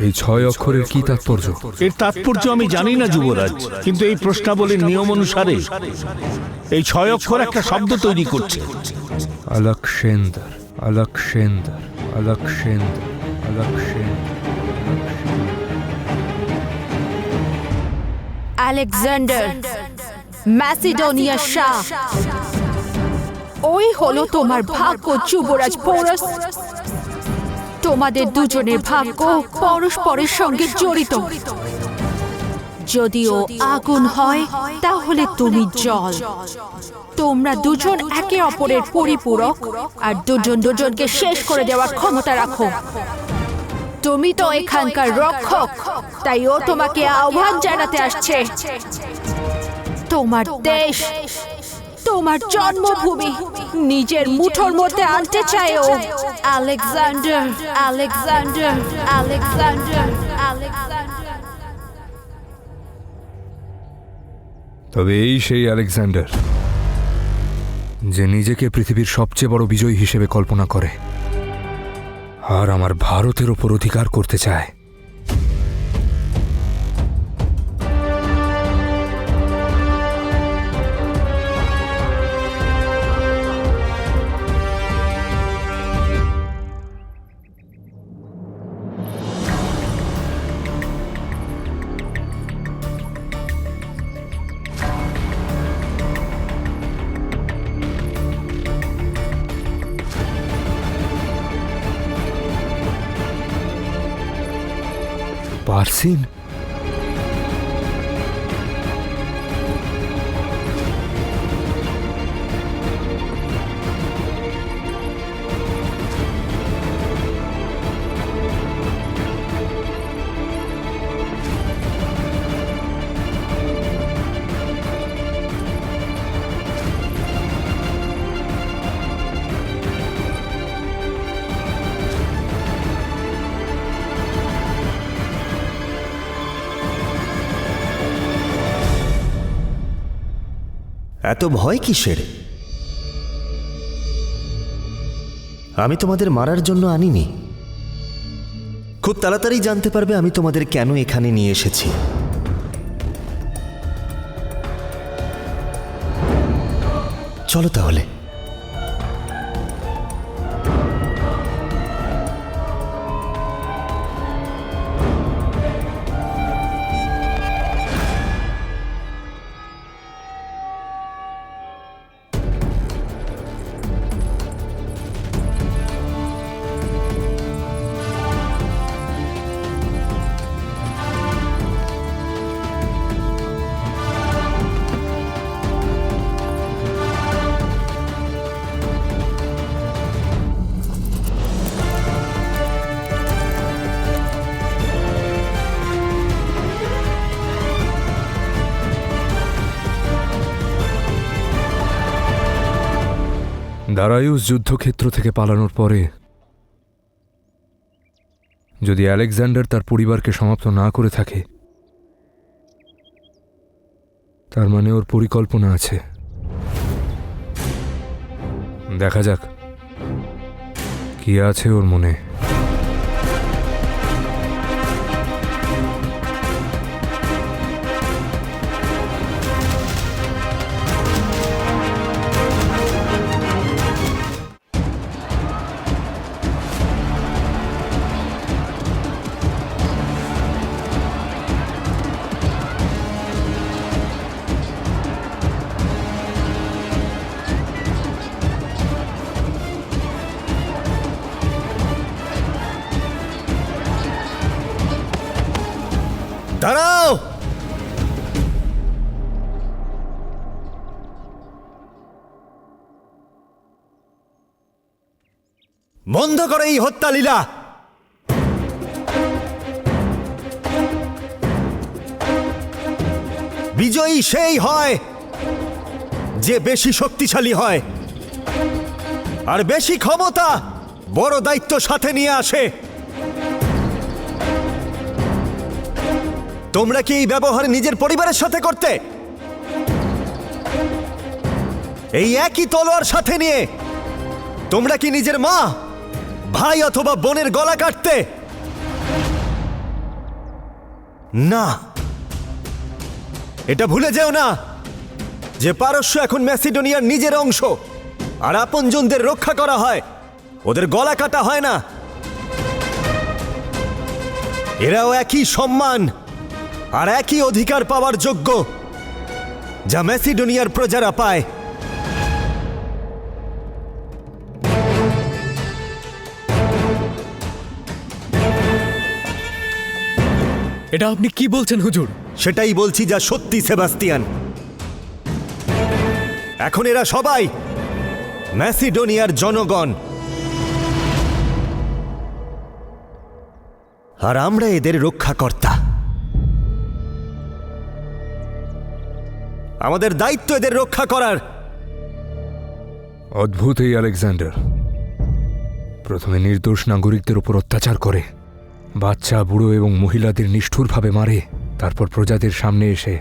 এই 6 অক্ষরের কি তাৎপর্য? এর তাৎপর্য আমি জানি না যুবরাজ, কিন্তু এই প্রশ্নাবলীর নিয়ম অনুসারে এই 6 অক্ষর একটা শব্দ তৈরি করছে। Alexander, Alexander, Alexander, Alexander. Alexander Macedonia Shah, ওই হলো তোমার ভাগ্য যুবরাজ পোরাস। তোমাদের দুজনের ভাগ্য পরস্পরের সঙ্গে জড়িত। যদিও আগুন হয় তাহলে তুমি জল। তোমরা দুজন একে অপরের পরিপূরক আর দুজন দুজনকে শেষ করে দেওয়ার ক্ষমতা রাখো। তুমি তো এখানকার রক্ষক, তাই ও তোমাকে আহ্বান জানাতে আসছে। তোমার দেশ, তোমার জন্মভূমি নিজের মুঠোর মধ্যে আনতে চায় ও। Alexander, Alexander, Alexander, Alexander. তবে এই সেই আলেকজান্ডার যে নিজেকে পৃথিবীর সবচেয়ে বড় বিজয়ী হিসেবে কল্পনা করে আর আমার ভারতের ওপর অধিকার করতে চায়। পারসিন, এত ভয় কিসের? আমি তোমাদের মারার জন্য আনিনি। খুব তাড়াতাড়ি জানতে পারবে আমি তোমাদের কেন এখানে নিয়ে এসেছি। চলো তাহলে। দারায়ুস যুদ্ধক্ষেত্র থেকে পালানোর পরে যদি আলেকজান্ডার তার পরিবারকে সমাপ্ত না করে থাকে, তার মানে ওর পরিকল্পনা আছে। দেখা যাক কি আছে ওর মনে। দাঁড়াও! বন্ধ করো এই হত্যা লীলা। বিজয়ী সেই হয় যে বেশি শক্তিশালী হয়, আর বেশি ক্ষমতা বড় দায়িত্ব সাথে নিয়ে আসে। তোমরা কি এই ব্যবহার নিজের পরিবারের সাথে করতে? এই একই তলোয়ার সাথে নিয়ে তোমরা কি নিজের মা, ভাই অথবা বোনের গলা কাটতে? না, এটা ভুলে যেও না যে পারস্য এখন ম্যাসিডোনিয়ার নিজের অংশ, আর আপনজনদের রক্ষা করা হয়, ওদের গলা কাটা হয় না। এরাও একই সম্মান আর একই অধিকার পাওয়ার যোগ্য যা ম্যাসিডোনিয়ার প্রজারা পায়। এটা আপনি কি বলছেন হুজুর? সেটাই বলছি যা সত্যি সেবাস্তিয়ান। এখন এরা সবাই ম্যাসিডোনিয়ার জনগণ, আর আমরা এদের রক্ষাকর্তা। আমাদের দায়িত্ব এদের রক্ষা করার। অদ্ভুত এই আলেকজান্ডার প্রথমে নির্দোষ নাগরিকদের উপর অত্যাচার করে, বাচ্চা, বুড়ো এবং মহিলাদের নিষ্ঠুরভাবে মারে, তারপর প্রজাদের সামনে এসে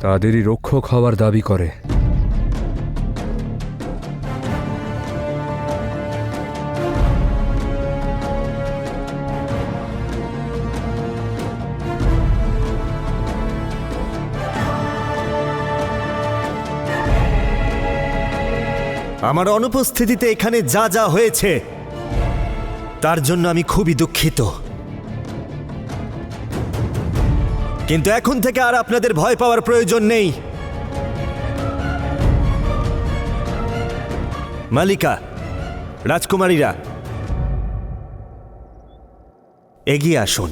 তাদেরই রক্ষক হওয়ার দাবি করে। আমার অনুপস্থিতিতে এখানে যা যা হয়েছে তার জন্য আমি খুবই দুঃখিত, কিন্তু এখন থেকে আর আপনাদের ভয় পাওয়ার প্রয়োজন নেই। মালিকা, রাজকুমারীরা, এগিয়ে আসুন।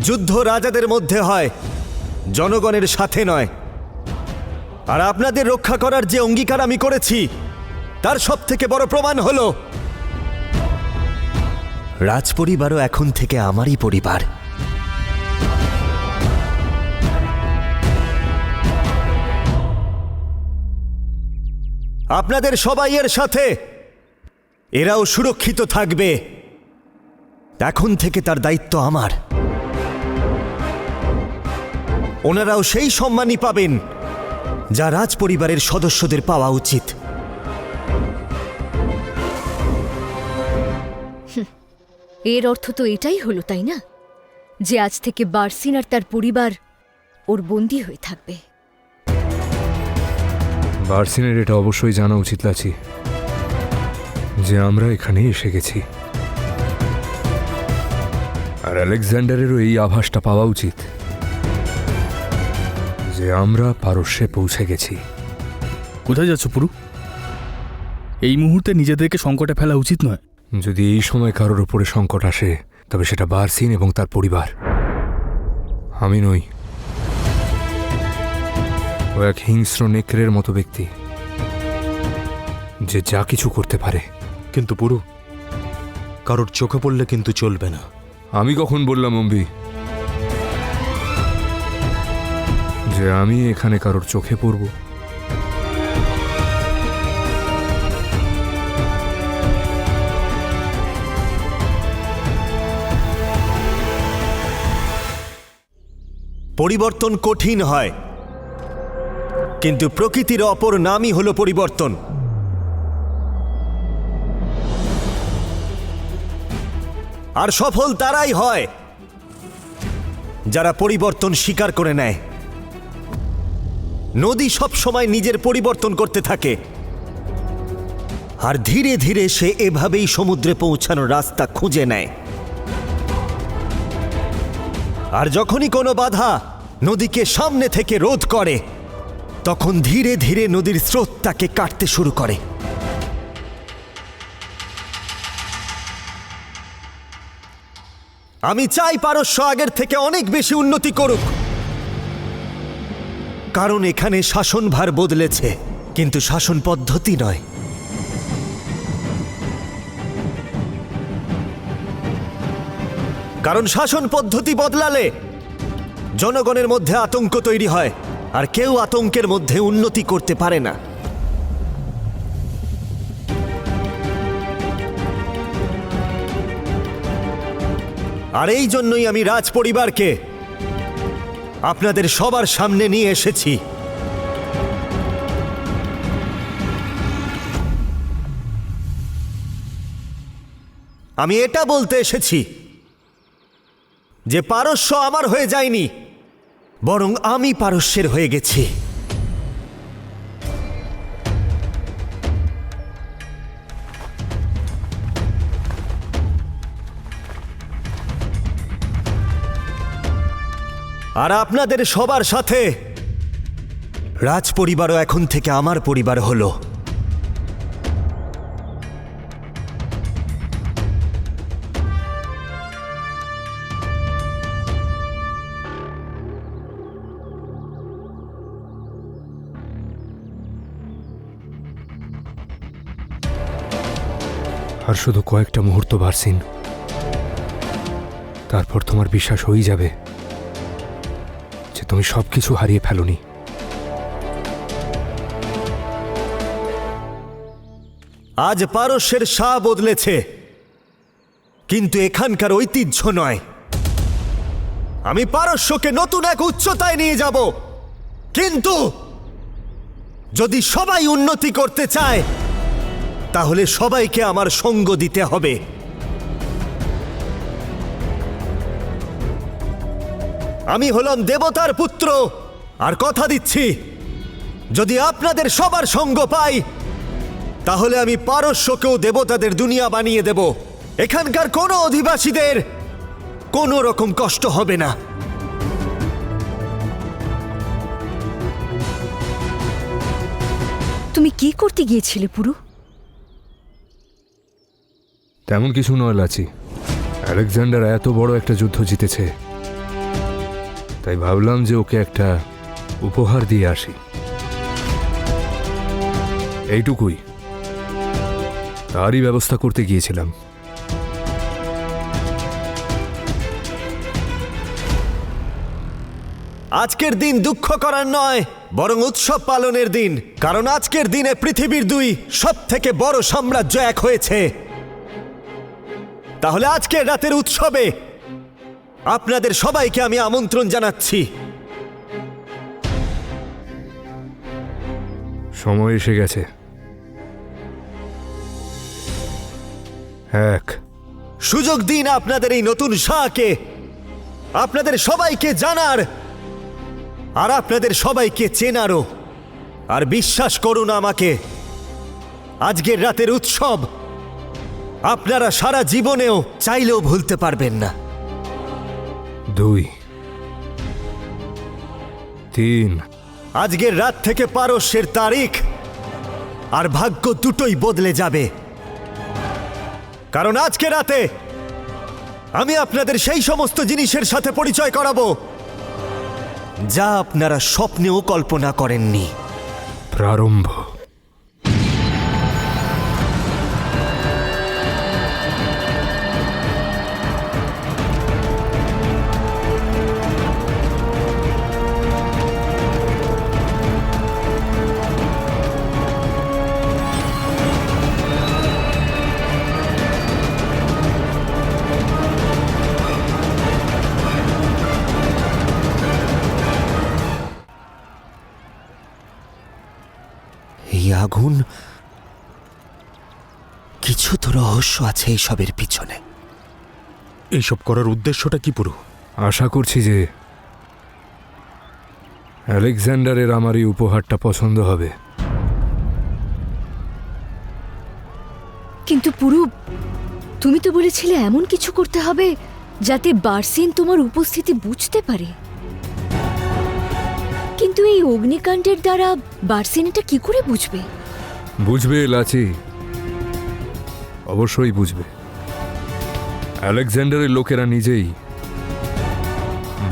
যুদ্ধ রাজাদের মধ্যে হয়, জনগণের সাথে নয়। আর আপনাদের রক্ষা করার যে অঙ্গীকার আমি করেছি তার সবথেকে বড় প্রমাণ হলো রাজপরিবারও এখন থেকে আমারই পরিবার। আপনাদের সবাইয়ের সাথে এরাও সুরক্ষিত থাকবে। এখন থেকে তার দায়িত্ব আমার। ওনারাও সেই সম্মানই পাবেন যা রাজপরিবারের সদস্যদের পাওয়া উচিত। এর অর্থ তো এটাই হলো, তাই না, যে আজ থেকে বার্সিন আর তার পরিবার ওর বন্দী হয়ে থাকবে। বার্সিনের এটা অবশ্যই জানা উচিত লাচি যে আমরা এখানে এসে গেছি, আর আলেকজান্ডারেরও এই আভাসটা পাওয়া উচিত যে আমরা পারস্যে পৌঁছে গেছি। কোথায় যাচ্ছ পুরু? এই মুহূর্তে নিজেদেরকে সংকটে ফেলা উচিত নয়। যদি এই সময় কারোর উপরে সংকট আসে তবে সেটা বার্সিন এবং তার পরিবার, আমি নই। ও এক হিংস্র নেকড়ের মতো ব্যক্তি যে যা কিছু করতে পারে। কিন্তু পুরু, কারোর চোখে পড়লে কিন্তু চলবে না। আমি কখন বললাম অম্বি যে আমি এখানে কারোর চোখে পড়ব? পরিবর্তন কঠিন হয়, কিন্তু প্রকৃতির অপর নামই হলো পরিবর্তন। আর সফল তারাই হয় যারা পরিবর্তন স্বীকার করে নেয়। নদী সব সময় নিজের পরিবর্তন করতে থাকে, আর ধীরে ধীরে সে এভাবেই সমুদ্রে পৌঁছানোর রাস্তা খুঁজে নেয়। আর যখনই কোনো বাধা নদীকে সামনে থেকে রোধ করে, তখন ধীরে ধীরে নদীর স্রোত তাকে কাটতে শুরু করে। আমি চাই পারস্য আগের থেকে অনেক বেশি উন্নতি করুক, কারণ এখানে শাসনভার বদলেছে, কিন্তু শাসন পদ্ধতি নয়। কারণ শাসন পদ্ধতি বদলালে জনগণের মধ্যে আতঙ্ক তৈরি হয়, আর কেউ আতঙ্কের মধ্যে উন্নতি করতে পারে না। আর এই জন্যই আমি রাজ পরিবারকে আপনাদের সবার সামনে নিয়ে এসেছি। আমি এটা বলতে এসেছি যে পারস্য আমার হয়ে যায়নি, বরং আমি পারস্যের হয়ে গেছি। আর আপনাদের সবার সাথে রাজ পরিবারও এখন থেকে আমার পরিবার হলো। আর শুধু কয়েকটা মুহূর্ত বার্সিন, তারপর তোমার বিশ্বাস হয়ে যাবে যে তুমি সবকিছু হারিয়ে ফেলোনি। আজ পারস্যের শাহ বদলেছে, কিন্তু এখানকার ঐতিহ্য নয়। আমি পারস্যকে নতুন এক উচ্চতায় নিয়ে যাব, কিন্তু যদি সবাই উন্নতি করতে চায় তাহলে সবাইকে আমার সঙ্গ দিতে হবে। আমি হলাম দেবতার পুত্র, আর কথা দিচ্ছি যদি আপনাদের সবার সঙ্গ পাই তাহলে আমি পারস্যকেও দেবতাদের দুনিয়া বানিয়ে দেব। এখানকার কোনো অধিবাসীদের কোনো রকম কষ্ট হবে না। তুমি কি করতে গিয়েছিলে পুরু? তেমন কিছু নয় লাচি, আলেকজান্ডার এত বড় একটা যুদ্ধ জিতেছে, তাই ভাবলাম যে ওকে একটা উপহার দিয়ে আসি। এইটুকুই, তারই ব্যবস্থা করতে গিয়েছিলাম। আজকের দিন দুঃখ করার নয়, বরং উৎসব পালনের দিন, কারণ আজকের দিনে পৃথিবীর দুই সবথেকে বড় সাম্রাজ্য এক হয়েছে। তাহলে আজকের রাতের উৎসবে আপনাদের সবাইকে আমি আমন্ত্রণ জানাচ্ছি। সময় এসে গেছে। এক, সুযোগ দিন আপনাদের এই নতুন শাহকে আপনাদের সবাইকে জানার আর আপনাদের সবাইকে চেনারও। আর বিশ্বাস করুন আমাকে, আজকের রাতের উৎসব আপনারা সারা জীবনেও চাইলেও ভুলতে পারবেন না। 2, 3, আজকের রাত থেকে পারস্যের তারিখ আর ভাগ্য দুটোই বদলে যাবে, কারণ আজকে রাতে আমি আপনাদের সেই সমস্ত জিনিসের সাথে পরিচয় করাবো যা আপনারা স্বপ্নেও কল্পনা করেননি। প্রারম্ভ। এই আগুন, কিছু তো রহস্য আছে এইসবের পিছনে। এইসব করার উদ্দেশ্যটা কি পুরো? আশা করছি যে আলেকজান্ডারের আমার এই উপহারটা পছন্দ হবে। কিন্তু পুরু, তুমি তো বলেছিলে এমন কিছু করতে হবে যাতে বার্সিন তোমার উপস্থিতি বুঝতে পারে। কিন্তু এই অগ্নিকাণ্ডের দ্বারা বার্সিন এটা কি করে বুঝবে? বুঝবে লাচি, অবশ্যই বুঝবে। আলেকজান্ডারের লোকেরা নিজেই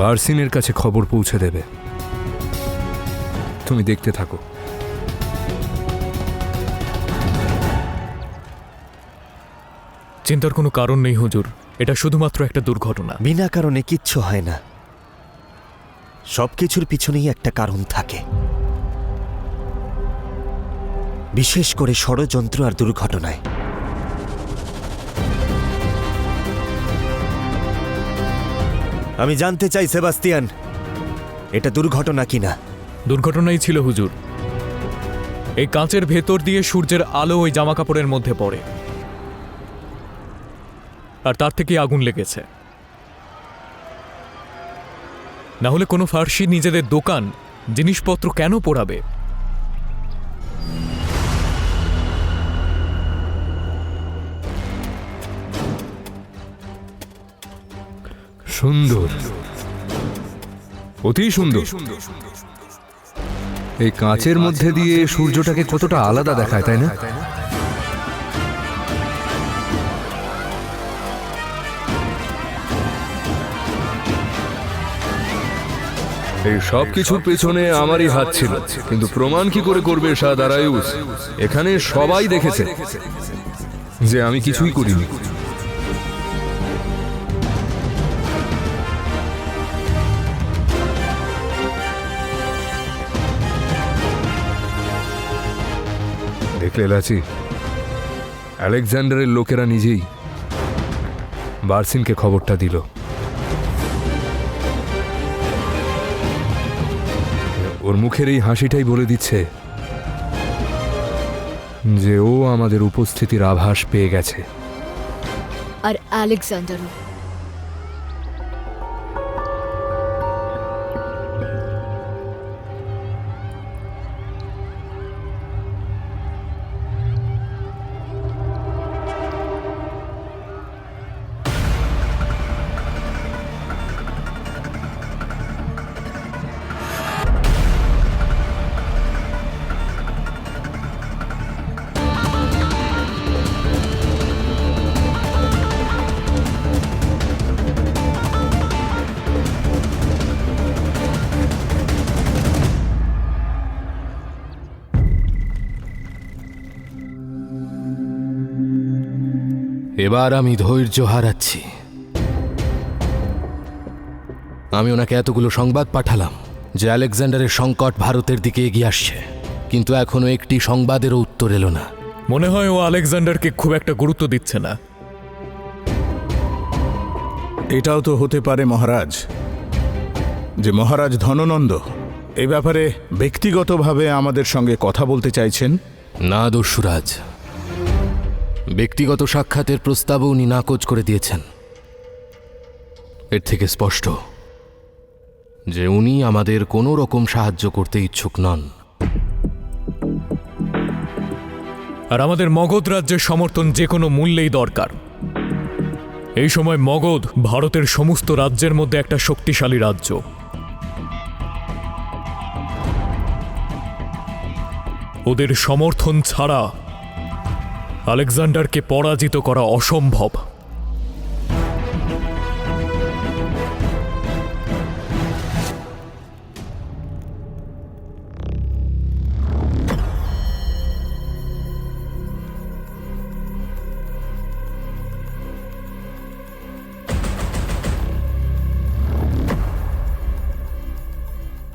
বার্সিনের কাছে খবর পৌঁছে দেবে। তুমি দেখতে থাকো। চিন্তার কোনো কারণ নেই হুজুর, এটা শুধুমাত্র একটা দুর্ঘটনা। বিনা কারণে কিচ্ছু হয় না, সবকিছুর পিছনেই একটা কারণ থাকে, বিশেষ করে ষড়যন্ত্র আর দুর্ঘটনায়। আমি জানতে চাই সেবাস্তিয়ান, এটা দুর্ঘটনা কিনা। দুর্ঘটনাই ছিল হুজুর। এই কাঁচের ভেতর দিয়ে সূর্যের আলো ওই জামা কাপড়ের মধ্যে পড়ে, আর তার থেকে আগুন লেগেছে। না হলে কোনো ফার্সি নিজেদের দোকান জিনিসপত্র কেন পোড়াবে? সুন্দর, অতি সুন্দর। এই কাঁচের মধ্যে দিয়ে সূর্যটাকে কতটা আলাদা দেখায়, তাই না? এই সব কিছুর পেছনে আমারই হাত ছিল, কিন্তু প্রমাণ কি করে করবে শাহ দারায়ুস? এখানে সবাই দেখেছে যে আমি কিছুই করিনি। দেখলে লাচি, আলেকজান্ডারের লোকেরা নিজেই বার্সিনকে খবরটা দিল। ওর মুখের এই হাসিটাই বলে দিচ্ছে যে ও আমাদের উপস্থিতির আভাস পেয়ে গেছে। আর আলেকজান্ডারও। এবার আমি ধৈর্য হারাচ্ছি। আমি ওনাকে এতগুলো সংবাদ পাঠালাম যে আলেকজান্ডারের সংকট ভারতের দিকে এগিয়ে আসছে, কিন্তু এখনো একটি সংবাদেরও উত্তর এলো না। মনে হয় ও আলেকজান্ডারকে খুব একটা গুরুত্ব দিচ্ছে না। এটাও তো হতে পারে মহারাজ, যে মহারাজ ধননন্দ এ ব্যাপারে ব্যক্তিগতভাবে আমাদের সঙ্গে কথা বলতে চাইছেন। না দস্যুরাজ, ব্যক্তিগত সাক্ষাতের প্রস্তাবও উনি নাকচ করে দিয়েছেন। এর থেকে স্পষ্ট যে উনি আমাদের কোনো রকম সাহায্য করতে ইচ্ছুক নন। আর আমাদের মগধ রাজ্যের সমর্থন যে কোনো মূল্যেই দরকার। এই সময় মগধ ভারতের সমস্ত রাজ্যের মধ্যে একটা শক্তিশালী রাজ্য। ওদের সমর্থন ছাড়া আলেকজান্ডারকে পরাজিত করা অসম্ভব।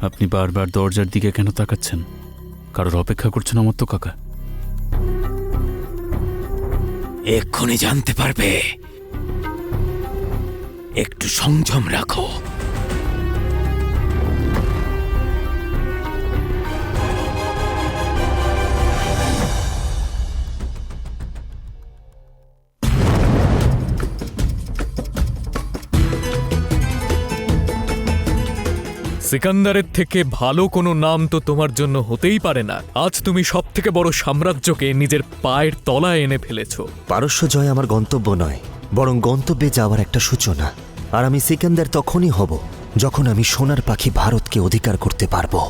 আপনি বারবার দরজার দিকে কেন তাকাচ্ছেন? কারোর অপেক্ষা করছেন আমার তো কাকা। এক্ষুনি জানতে পারবে, একটু সংযম রাখো। সিকান্দারের থেকে ভালো কোনো নাম তো তোমার জন্য হতেই পারে না। আজ তুমি সব থেকে বড় সাম্রাজ্যকে নিজের পায়ের তলায় এনে ফেলেছো। পারস্য জয় আমার গন্তব্য নয়, বরং গন্তব্যে যাওয়ার একটা সূচনা। আর আমি সিকান্দার তখনই হব যখন আমি সোনার পাখি ভারতকে অধিকার করতে পারবো।